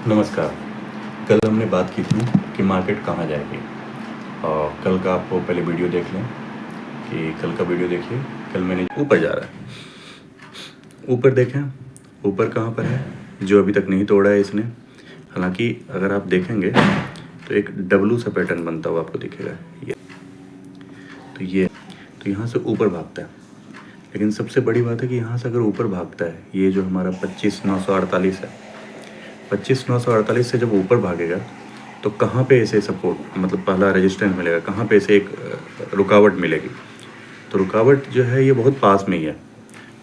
नमस्कार। कल हमने बात की थी कि मार्केट कहाँ जाएगी, और कल का आपको पहले वीडियो देख लें कि कल का वीडियो देखिए। कल मैंने ऊपर जा रहा है, ऊपर देखें, ऊपर कहाँ पर है जो अभी तक नहीं तोड़ा है इसने। हालांकि अगर आप देखेंगे तो एक डब्लू सा पैटर्न बनता हुआ आपको दिखेगा, ये तो यहाँ से ऊपर भागता है। लेकिन सबसे बड़ी बात है कि यहाँ से अगर ऊपर भागता है, ये जो हमारा 25,948 है, 25,948 से जब ऊपर भागेगा तो कहाँ पे इसे सपोर्ट, मतलब पहला रेजिस्टेंस मिलेगा, कहाँ पे इसे एक रुकावट मिलेगी। तो रुकावट जो है ये बहुत पास में ही है,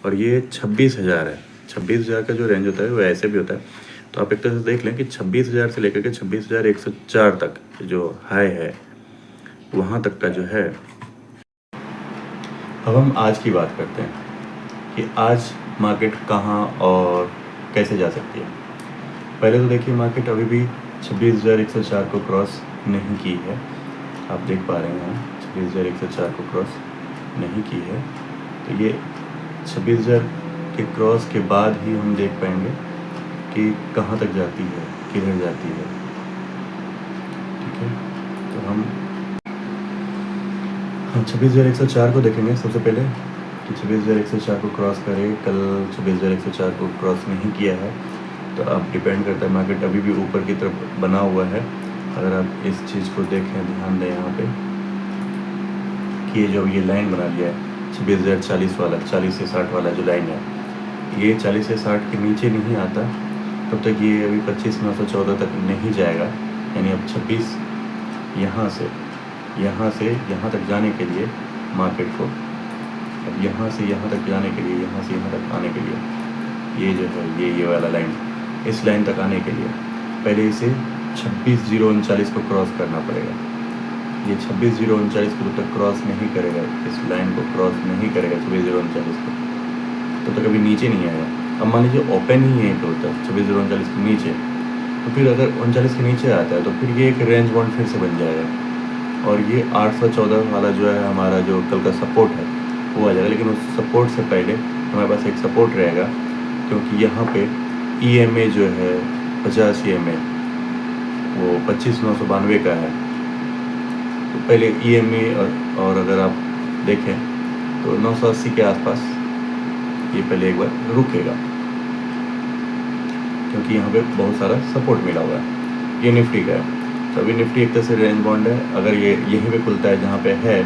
और ये 26,000 है। 26,000 का जो रेंज होता है वो ऐसे भी होता है। तो आप एक तरह से देख लें कि 26,000 से लेकर के 26,104 तक जो हाई है, वहाँ तक का जो है। अब हम आज की बात करते हैं कि आज मार्केट कहाँ और कैसे जा सकती है। पहले तो देखिए, मार्केट अभी भी 26,104 को क्रॉस नहीं की है। आप देख पा रहे हैं 26,104 को क्रॉस नहीं की है। तो ये 26,000 के क्रॉस के बाद ही हम देख पाएंगे कि कहाँ तक जाती है, किधर जाती है। ठीक है, तो हम 26,104 को देखेंगे सबसे पहले कि 26,104 को क्रॉस करे। कल 26,104 को क्रॉस नहीं किया है, तो अब डिपेंड करता है। मार्केट अभी भी ऊपर की तरफ बना हुआ है। अगर आप इस चीज़ को देखें, ध्यान दें यहाँ पे कि ये जो ये लाइन बना लिया है 26,040 वाला, 40 से 60 वाला जो लाइन है, ये 40 से 60 के नीचे नहीं आता तब तक ये अभी 25,914 तक नहीं जाएगा। यानी अब 26 यहाँ से यहाँ तक जाने के लिए मार्केट को, अब यहाँ से यहाँ तक जाने के लिए, यहाँ से यहाँ तक आने के लिए, ये जो है ये वाला लाइन, इस लाइन तक आने के लिए पहले इसे 26,039 को क्रॉस करना पड़ेगा। ये 26,039 को तक क्रॉस नहीं करेगा, इस लाइन को क्रॉस नहीं करेगा 26,039 को, तो तक अभी नीचे नहीं आएगा। अब मान लीजिए ओपन ही यहीं पे होता है 26,039 के नीचे, तो फिर अगर 39 के नीचे आता है तो फिर ये एक रेंज बाउंड फिर से बन जाएगा, और ये 814 वाला जो है हमारा जो कल का सपोर्ट है वो आ जाएगा। लेकिन उस सपोर्ट से पहले हमारे पास एक सपोर्ट रहेगा, क्योंकि यहाँ पे EMA जो है 50 EMA वो 25,992 का है। तो पहले EMA और अगर आप देखें तो 980 के आसपास ये पहले एक बार रुकेगा, क्योंकि यहाँ पे बहुत सारा सपोर्ट मिला हुआ है। ये निफ्टी का है, तो अभी निफ्टी एक तरह से रेंज बाउंड है। अगर ये यहीं पे खुलता है जहाँ पे है,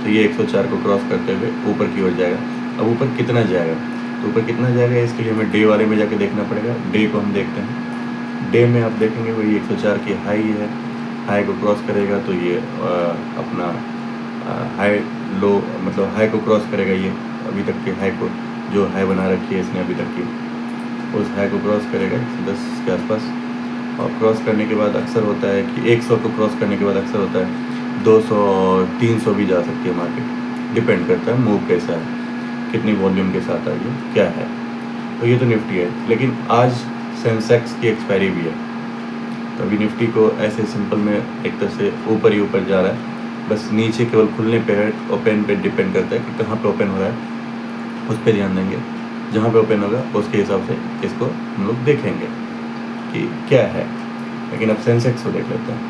तो ये 104 को क्रॉस करते हुए ऊपर की ओर जाएगा। अब ऊपर कितना जाएगा, तो ऊपर कितना जाएगा इसके लिए हमें डे वाले में जाके देखना पड़ेगा। डे को हम देखते हैं, डे में आप देखेंगे वही 104 की हाई है, हाई को क्रॉस करेगा तो ये अपना हाई लो, मतलब हाई को क्रॉस करेगा। ये अभी तक की हाई को जो हाई बना रखी है इसने अभी तक की, उस हाई को क्रॉस करेगा 110 के आसपास। और क्रॉस करने के बाद अक्सर होता है कि 100 को क्रॉस करने के बाद अक्सर होता है 200 और 300 भी जा सकती है मार्केट। डिपेंड करता है मूव कैसा है, कितनी वॉल्यूम के साथ आई है, क्या है। तो ये तो निफ्टी है। लेकिन आज सेंसेक्स की एक्सपायरी भी है, तो अभी निफ्टी को ऐसे सिंपल में एक तरह से ऊपर ही ऊपर जा रहा है। बस नीचे केवल खुलने पे है, ओपन पे डिपेंड करता है कि कहाँ पे ओपन हो रहा है, उस पर ध्यान देंगे। जहाँ पे ओपन होगा उसके हिसाब से इसको हम लोग देखेंगे कि क्या है। लेकिन अब सेंसेक्स को देख लेते हैं।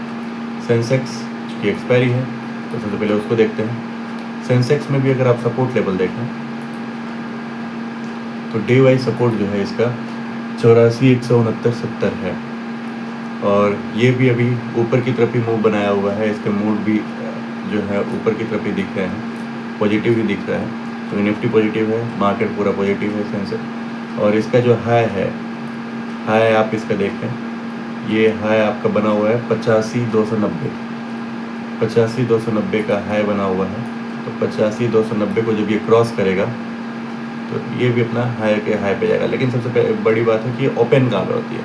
सेंसेक्स की एक्सपायरी है, तो सबसे पहले उसको देखते हैं। सेंसेक्स में भी अगर आप सपोर्ट लेवल देखें तो डे वाइज सपोर्ट जो है इसका 84, 169, 70 है, और ये भी अभी ऊपर की तरफ ही मूव बनाया हुआ है। इसके मूड भी जो है ऊपर की तरफ ही दिख रहे हैं, पॉजिटिव ही दिख रहा है। तो निफ्टी पॉजिटिव है, मार्केट पूरा पॉजिटिव है सेंसेक्स। और इसका जो हाई है, हाई आप इसका देखें, ये हाई आपका बना हुआ है 85,290, 85,290 का हाई बना हुआ है। तो 85,290 को जब ये क्रॉस करेगा तो ये भी अपना हाई के हाई पे जाएगा। लेकिन सबसे बड़ी बात है कि ओपन कहाँ पर होती है।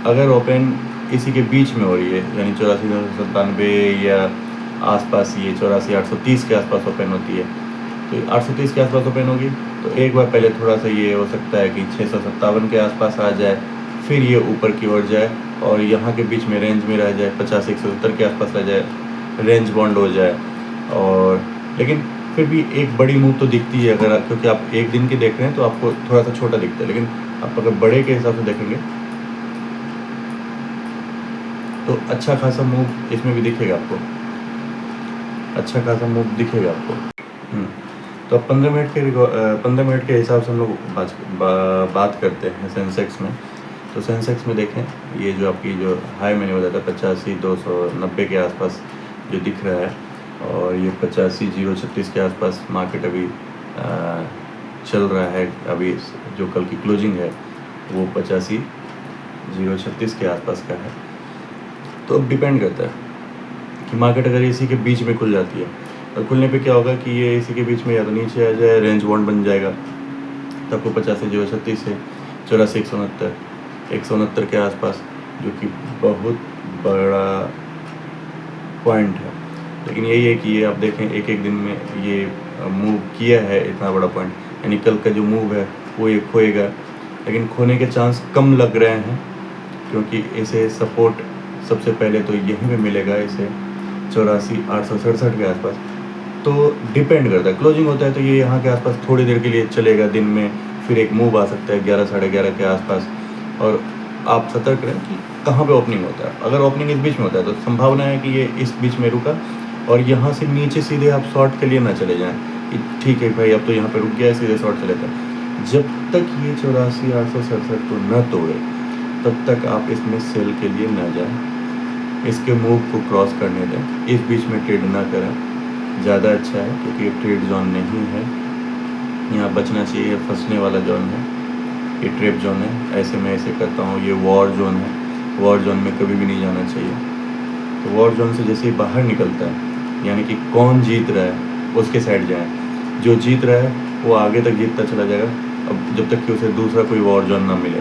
अगर ओपन इसी के बीच में हो रही है, यानी 84,997 या आसपास, ये 84,830 के आसपास ओपन होती है, तो 830 के आसपास ओपन होगी, तो एक बार पहले थोड़ा सा ये हो सकता है कि 657 के आसपास आ जाए, फिर ये ऊपर की ओर जाए और यहाँ के बीच में रेंज में रह जाए, 50-170 के आसपास रह जाए, रेंज बॉन्ड हो जाए। और लेकिन फिर भी एक बड़ी मूव तो दिखती है, अगर क्योंकि आप एक दिन की देख रहे हैं तो आपको थोड़ा सा छोटा दिखता है, लेकिन आप अगर बड़े के हिसाब से देखेंगे तो अच्छा खासा मूव इसमें भी दिखेगा आपको, अच्छा खासा मूव दिखेगा आपको। तो अब 15 मिनट के हिसाब से हम लोग बात करते हैं सेंसेक्स में। तो सेंसेक्स में देखें, ये जो आपकी जो हाई मैंने बताया था 85,290 के आसपास जो दिख रहा है, और ये 85,036 के आसपास मार्केट अभी चल रहा है। अभी जो कल की क्लोजिंग है वो 85,036 के आसपास का है। तो अब डिपेंड करता है कि मार्केट अगर इसी के बीच में खुल जाती है, और खुलने पे क्या होगा कि ये इसी के बीच में या तो नीचे आ जाए, रेंज बाउंड बन जाएगा, तो आपको 85,036 से 84,169 के आसपास, जो कि बहुत बड़ा पॉइंट है। लेकिन यही है कि ये आप देखें एक एक दिन में ये मूव किया है इतना बड़ा पॉइंट, यानी कल का जो मूव है वो ये खोएगा, लेकिन खोने के चांस कम लग रहे हैं, क्योंकि इसे सपोर्ट सबसे पहले तो यहीं पे मिलेगा, इसे 84,867 के आसपास। तो डिपेंड करता है, क्लोजिंग होता है तो ये यहाँ के आसपास थोड़ी देर के लिए चलेगा दिन में, फिर एक मूव आ सकता है 11 साढ़े 11 के आसपास, और आप सतर्क रहें कि कहाँ पे ओपनिंग होता है। अगर ओपनिंग इस बीच में होता है तो संभावना है कि ये इस बीच में रुका, और यहाँ से नीचे सीधे आप शॉर्ट के लिए ना चले जाएँ कि ठीक है भाई अब तो यहाँ पे रुक गया है, सीधे शॉर्ट चले जाए। जब तक ये 84,867 को न तोड़े तब तक आप इसमें सेल के लिए न जाएं, इसके मूव को क्रॉस करने दें, इस बीच में ट्रेड ना करें, ज़्यादा अच्छा है, क्योंकि ये ट्रेड जोन नहीं है, यहाँ बचना चाहिए, फंसने वाला जोन है, ये ट्रेप जोन है। ऐसे मैं ऐसे करता हूँ, ये वॉर जोन है, वॉर जोन में कभी भी नहीं जाना चाहिए। तो वॉर जोन से जैसे ही बाहर निकलता है, यानी कि कौन जीत रहा है उसके साइड जाएँ, जो जीत रहा है वो आगे तक जीतता चला जाएगा, अब जब तक कि उसे दूसरा कोई वॉर जोन ना मिले।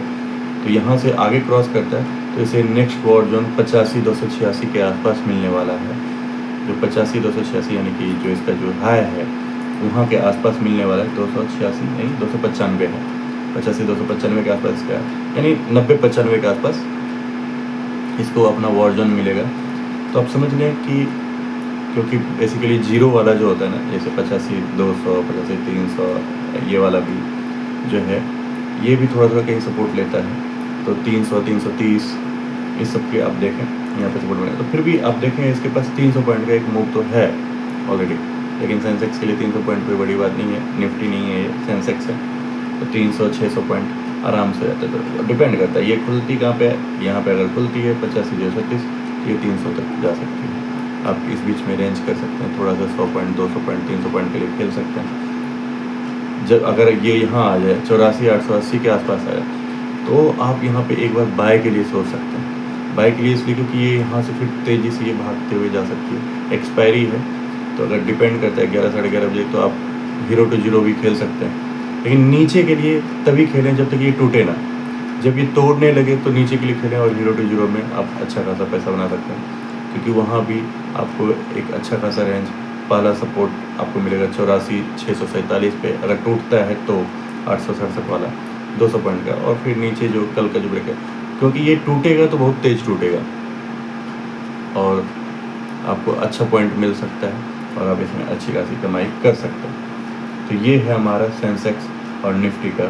तो यहाँ से आगे क्रॉस करता है तो इसे नेक्स्ट वॉर जोन 85,286 के आसपास मिलने वाला है, जो 85,286 यानी कि जो इसका जो हाई है वहाँ के आसपास मिलने वाला है। 286 नहीं 295 है, 85,295 के आसपास इसका है, यानी 90-95 के आसपास इसको अपना वॉर जोन मिलेगा। तो आप समझ लें कि क्योंकि बेसिकली जीरो वाला जो होता है ना, जैसे 85,200, 85,300, ये वाला भी जो है ये भी थोड़ा थोड़ा कहीं सपोर्ट लेता है, तो 300, 330 इस सब के आप देखें यहाँ पे सपोर्ट बनेगा। तो फिर भी आप देखें इसके पास 300 पॉइंट का एक मूव तो है ऑलरेडी, लेकिन सेंसेक्स के लिए 300 पॉइंट कोई बड़ी बात नहीं है, निफ्टी नहीं है, ये सेंसेक्स है, तो 300-600 पॉइंट आराम से रहता है। तो डिपेंड करता है ये खुलती कहाँ पे है, यहाँ पे अगर खुलती है 85,036 ये 300 तक जा सकती है। आप इस बीच में रेंज कर सकते हैं, थोड़ा सा 100 पॉइंट 200 पॉइंट 300 पॉइंट के लिए खेल सकते हैं। जब अगर ये यहाँ आ जाए 84,880 के आसपास आए तो आप यहाँ पे एक बार बाय के लिए सोच सकते हैं। बाय के लिए इसलिए क्योंकि ये यहाँ से फिर तेज़ी से ये भागते हुए जा सकती है, एक्सपायरी है, तो अगर डिपेंड करता है 11 साढ़े 11 बजे तो आप 0 to 0 भी खेल सकते हैं, लेकिन नीचे के लिए तभी खेलें जब तक ये टूटे ना। जब ये तोड़ने लगे तो नीचे के लिए खेलें, और 0 to 0 में आप अच्छा खासा पैसा बना सकते हैं, क्योंकि वहाँ भी आपको एक अच्छा खासा रेंज, पहला सपोर्ट आपको मिलेगा 84,647 पे, अगर टूटता है तो 867 वाला 200 पॉइंट का, और फिर नीचे जो कल का जो ब्रेक है, क्योंकि ये टूटेगा तो बहुत तेज़ टूटेगा और आपको अच्छा पॉइंट मिल सकता है और आप इसमें अच्छी खासी कमाई कर सकते हैं। तो ये है हमारा सेंसेक्स और निफ्टी का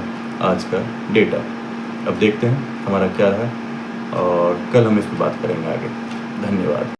आज का डेटा। अब देखते हैं हमारा क्या रहा, और कल हम इस पर बात करेंगे आगे। धन्यवाद।